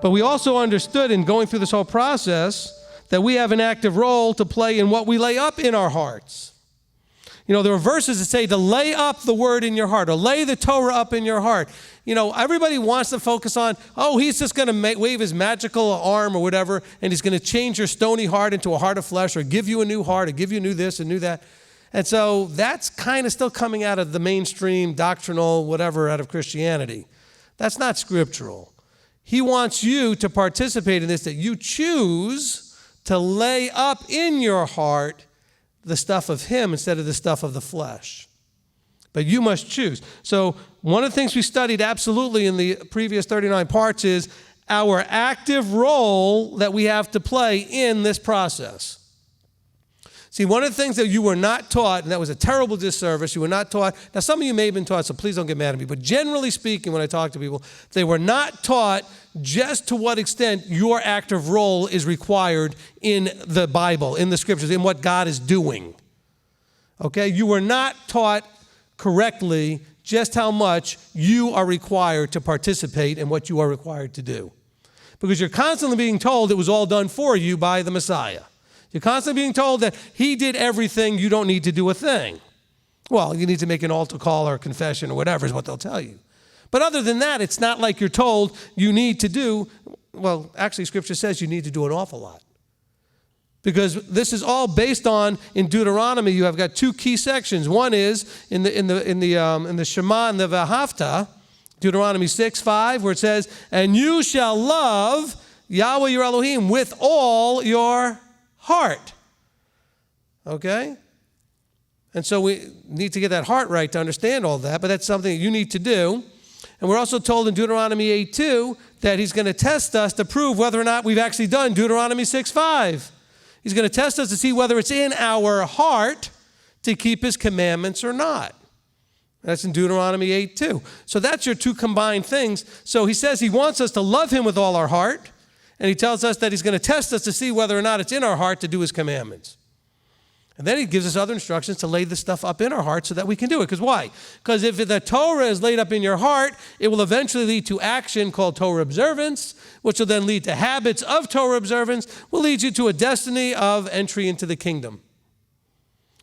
But we also understood in going through this whole process that we have an active role to play in what we lay up in our hearts. You know, there are verses that say to lay up the word in your heart, or lay the Torah up in your heart. You know, everybody wants to focus on, oh, he's just going to wave his magical arm or whatever, and he's going to change your stony heart into a heart of flesh, or give you a new heart, or give you new this and new that. And so that's kind of still coming out of the mainstream doctrinal whatever out of Christianity. That's not scriptural. He wants you to participate in this, that you choose to lay up in your heart the stuff of him instead of the stuff of the flesh. But you must choose. So one of the things we studied absolutely in the previous 39 parts is our active role that we have to play in this process. See, one of the things that you were not taught, and that was a terrible disservice, you were not taught, now some of you may have been taught, so please don't get mad at me, but generally speaking, when I talk to people, they were not taught just to what extent your active role is required in the Bible, in the scriptures, in what God is doing. Okay? You were not taught correctly just how much you are required to participate in what you are required to do. Because you're constantly being told it was all done for you by the Messiah. You're constantly being told that he did everything, you don't need to do a thing. Well, you need to make an altar call or a confession or whatever is what they'll tell you. But other than that, it's not like you're told you need to do, well, actually Scripture says you need to do an awful lot. Because this is all based on, in Deuteronomy, you have got two key sections. One is in the Shema and the V'ahavta, Deuteronomy 6:5, where it says, and you shall love Yahweh your Elohim with all your heart. Okay? And so we need to get that heart right to understand all that, but that's something you need to do. And we're also told in Deuteronomy 8:2 that he's going to test us to prove whether or not we've actually done Deuteronomy 6:5. He's going to test us to see whether it's in our heart to keep his commandments or not. That's in Deuteronomy 8:2. So that's your two combined things. So he says he wants us to love him with all our heart, and he tells us that he's going to test us to see whether or not it's in our heart to do his commandments. And then he gives us other instructions to lay this stuff up in our heart so that we can do it. Because why? Because if the Torah is laid up in your heart, it will eventually lead to action called Torah observance, which will then lead to habits of Torah observance, will lead you to a destiny of entry into the kingdom.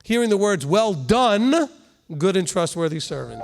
Hearing the words, well done, good and trustworthy servant.